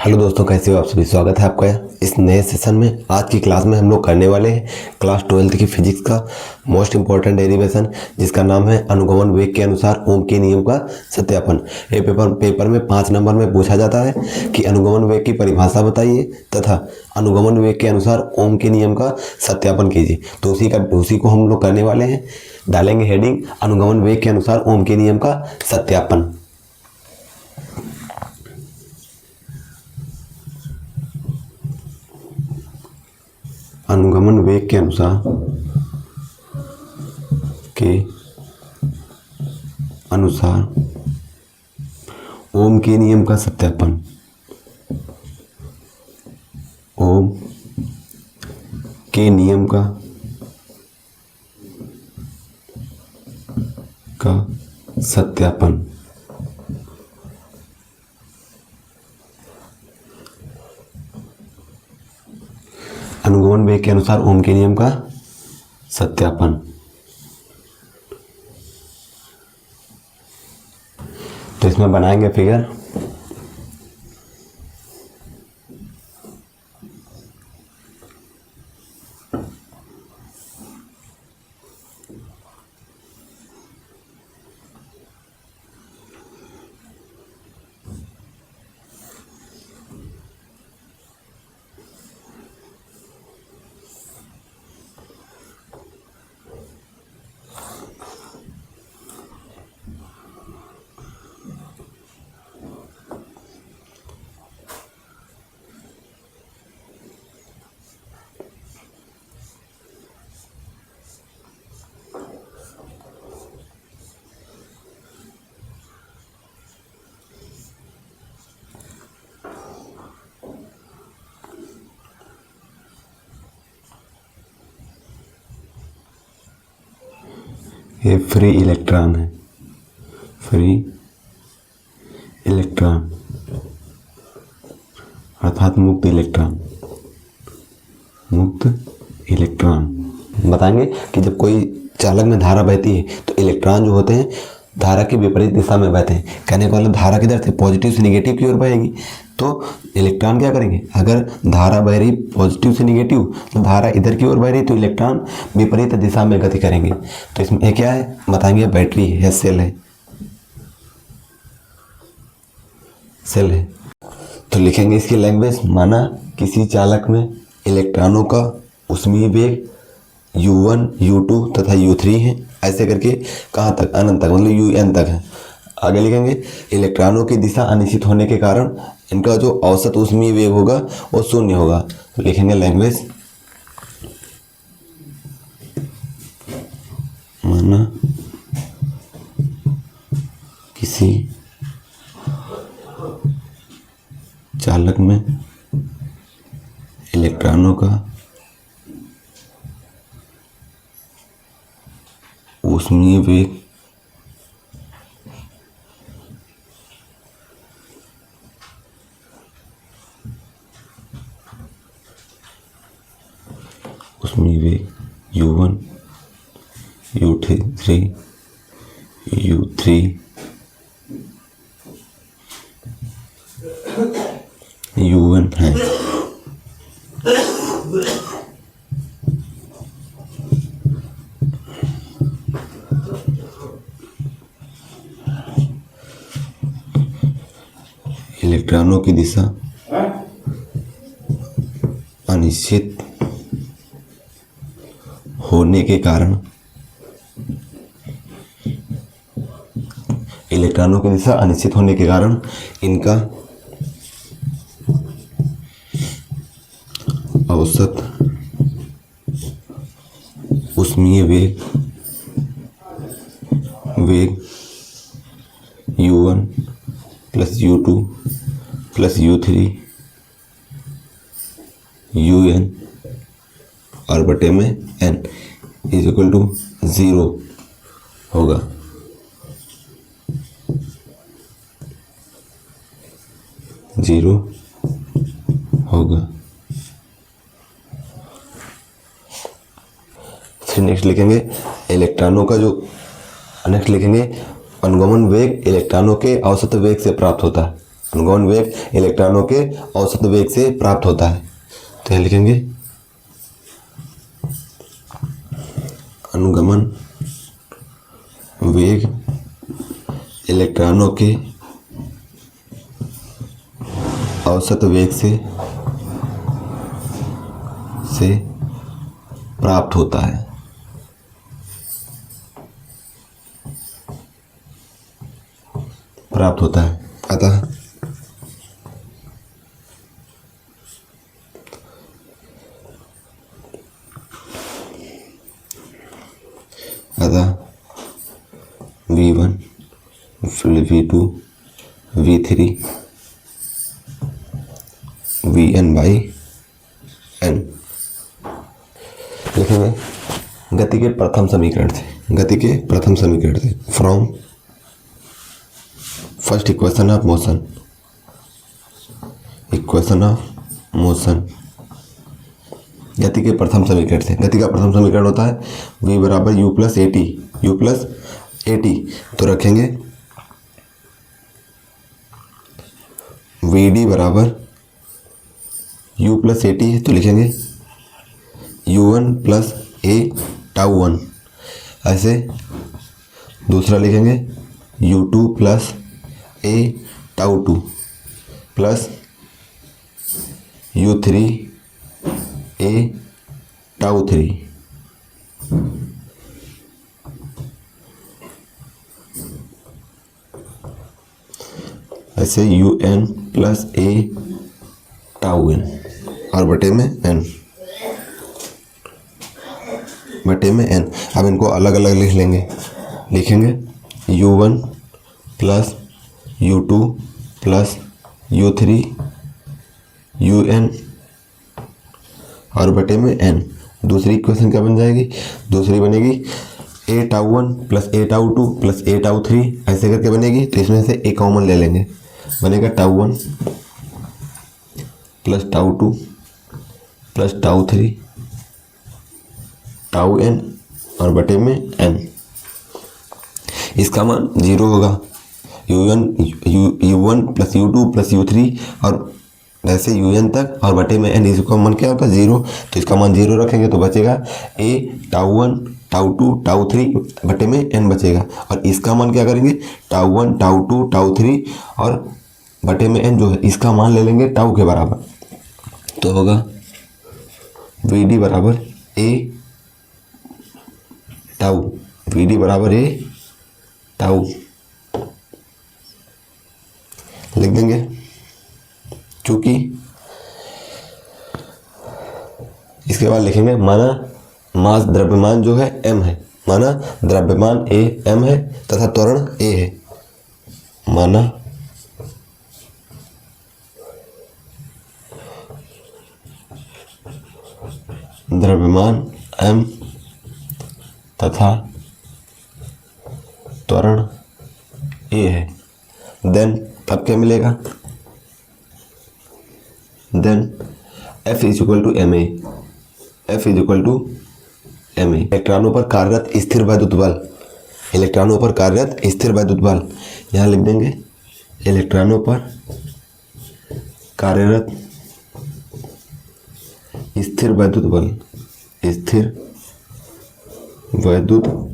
Hello दोस्तों, कैसे हो आप सभी। स्वागत है आपका इस नए सेशन में। आज की क्लास में हम लोग करने वाले हैं क्लास 12th की फिजिक्स का मोस्ट इंपॉर्टेंट डेरिवेशन, जिसका नाम है अनुगमन वेग के अनुसार ओम के नियम का सत्यापन। ये पेपर में 5 नंबर में पूछा जाता है कि अनुगमन वेग की परिभाषा बताइए तथा अनुगमन वेग के अनुसार ओम के नियम का सत्यापन कीजिए। तो उसी को हम लोग करने वाले हैं। डालेंगे हेडिंग अनुगमन वेग के अनुसार ओम के नियम का सत्यापन। अनुगमन वेग के अनुसार ओम के नियम का सत्यापन। ओम के नियम का सत्यापन। अनुगमन वेग के अनुसार ओम के नियम का सत्यापन। तो इसमें बनाएंगे फिगर। ये फ्री इलेक्ट्रॉन है, फ्री इलेक्ट्रॉन अर्थात मुक्त इलेक्ट्रॉन। बताएंगे कि जब कोई चालक में धारा बहती है तो इलेक्ट्रॉन जो होते हैं धारा की विपरीत दिशा में बहते हैं। कहने का मतलब धारा किधर से पॉजिटिव से निगेटिव की ओर बहेगी, तो इलेक्ट्रॉन क्या करेंगे। अगर धारा बह रही पॉजिटिव से निगेटिव, तो धारा इधर की ओर बह रही तो इलेक्ट्रॉन विपरीत दिशा में गति करेंगे। तो इसमें ये क्या है बताएंगे, बैटरी है, सेल है। तो लिखेंगे इसकी लैंग्वेज। माना किसी चालक में इलेक्ट्रॉनों का ऊष्मीय वेग u1, u2 तथा u3 है। ऐसे करके कहाँ तक, अनंत तक, मतलब un तक है। आगे लिखेंगे इलेक्ट्रॉनों की दिशा अनिश्चित होने के कारण इनका जो औसत ऊष्मीय वेग होगा वो 0 होगा। तो लिखेंगे लैंग्वेज। माना किसी चालक में इलेक्ट्रॉनों का ऊष्मीय वेग u1, u3, u1 है। इलेक्ट्रॉनों की दिशा अनिश्चित होने के कारण इनका औसत ऊष्मीय वेग u1 plus u2 plus u3 un और बटे में n इज इक्वल टू 0 होगा। फिर नेक्स्ट लिखेंगे इलेक्ट्रॉनों का जो नेक्स्ट लिखेंगे अनुगमन वेग इलेक्ट्रॉनों के औसत वेग से प्राप्त होता है। अनुगमन वेग इलेक्ट्रॉनों के औसत वेग से प्राप्त होता है। तो यहाँ लिखेंगे अनुगमन वेग इलेक्ट्रॉनों के औसत वेग से प्राप्त होता है। अतः V1 V2 V3 Vn by n लिखेंगे गति के प्रथम समीकरण से from first equation of motion गति के प्रथम समीकरण से। गति का प्रथम समीकरण होता है v बराबर u प्लस ए टी। तो रखेंगे vd बराबर u प्लस ए टी है, तो लिखेंगे u1 प्लस ए टाउ 1। ऐसे दूसरा लिखेंगे u2 प्लस ए टाउ 2 प्लस u3 ए टाउ 3। ऐसे un प्लस ए टाउ n और बटे में n। अब इनको अलग अलग लिख लेंगे। लिखेंगे u1 plus u2 plus u3 un और बटे में n। दूसरी इक्वेशन क्या बन जाएगी? दूसरी बनेगी ए टाउ 1 प्लस ए टाउ 2 प्लस ए टाउ 3 ऐसे करके बनेगी। तो इसमें से ए कॉमन ले लेंगे, बनेगा tau 1 plus tau 2 plus tau 3 tau n और बटे में n। इसका मान 0 होगा। u1 plus u2 plus u3 और ऐसे un तक और बटे में n। इसका मान क्या होता है? 0। तो इसका मान 0 रखेंगे तो बचेगा a टाउ 1 टाउ 2 टाउ 3 बटे में n बचेगा। और इसका मान क्या करेंगे? टाउ 1 टाउ 2 टाउ 3 और बटे में n जो है इसका मान ले लेंगे टाउ के बराबर। तो होगा vd बराबर a टाउ, vd बराबर a टाउ लिख देंगे। चूंकि इसके बाद लिखेंगे माना मास द्रव्यमान जो है m है, माना द्रव्यमान a m है तथा त्वरण a है। माना द्रव्यमान m तथा त्वरण a है। देन अब क्या मिलेगा? Then F is equal to M A. F is equal to M A. इलेक्ट्रॉनों पर कार्यरत स्थिर वैद्युत बल, इलेक्ट्रॉनों पर कार्यरत स्थिर वैद्युत बल यहाँ लिख देंगे इलेक्ट्रॉनों पर कार्यरत स्थिर वैद्युत बल, स्थिर वैद्युत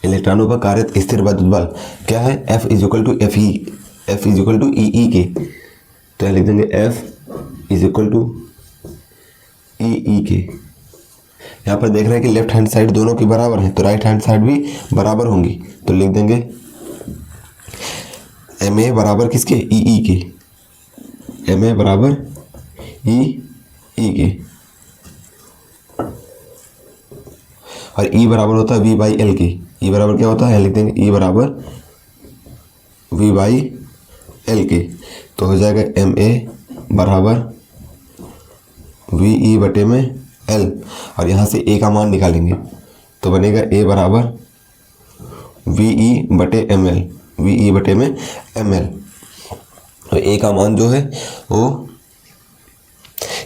इलेक्ट्रॉनों पर कार्यरत स्थिर वैद्युत बल क्या है? F is equal to F E, F is equal to E के। तो यहाँ लिख देंगे F is equal to E के। यहाँ पर देख रहे हैं कि लेफ्ट हैंड साइड दोनों की बराबर है तो राइट हैंड साइड भी बराबर होंगी। तो लिख देंगे एम ए बराबर किसके? ई के। एम ए बराबर ई के और ई बराबर होता है वी बाई एल के। ई बराबर क्या होता है? लिख देंगे ई बराबर वी बाई एल के। तो हो जाएगा एम ए बराबर वी ई बटे में एल और यहाँ से ए का मान निकालेंगे तो बनेगा ए बराबर वी ई बटे एम एल, वी ई बटे में एम एल। तो ए का मान जो है वो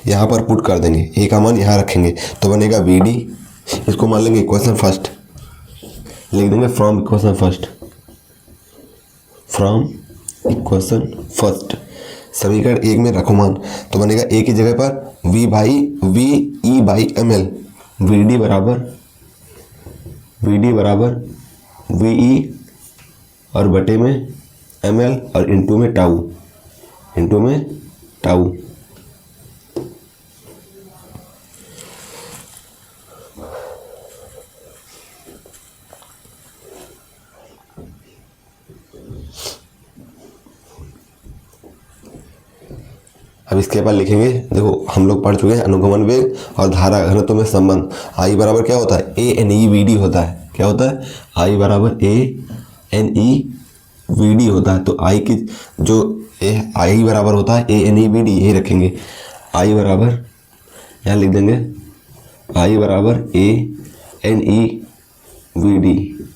यहाँ पर पुट कर देंगे, ए का मान यहाँ रखेंगे तो बनेगा वी डी। इसको मान लेंगे इक्वेशन फर्स्ट, लिख देंगे from equation first, from equation first, समीकरण 1 में रखो मान, तो बनेगा ए की जगह पर V E by M L, V D बराबर वी ई और बटे में एम एल और इंटू में टाउ। अब इसके बाद लिखेंगे, देखो हम लोग पढ़ चुके हैं अनुगमन वेग और धारा घनत्व में संबंध। आई बराबर क्या होता है, A N E V D होता है। क्या होता है, आई बराबर A N E V D होता है। तो आई की जो आई बराबर होता है A N E V D, यही रखेंगे। आई बराबर यहाँ लिख देंगे, आई बराबर A N E V D,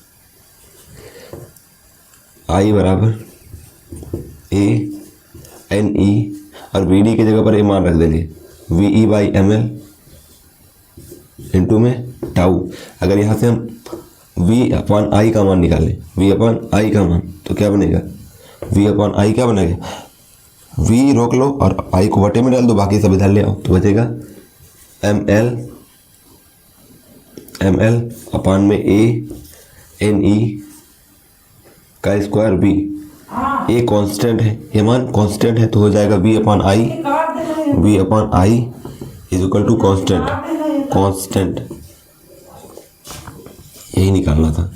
आई बराबर ए एन ई और वी डी की जगह पर ए मान रख देंगे, V E by M L into में टाउ। अगर यहाँ से हम वी अपॉन आई का मान निकालें, वी अपॉन आई का मान, तो क्या बनेगा, वी अपॉन आई क्या बनेगा, वी रोक लो और आई को बटे में डाल दो, बाकी सब इधर ले आओ, तो बचेगा एम एल अपॉन में ए एन ई का स्क्वायर वी। ये कांस्टेंट है, ये मान कांस्टेंट है, तो हो जाएगा V upon I is equal to constant, यही निकालना था।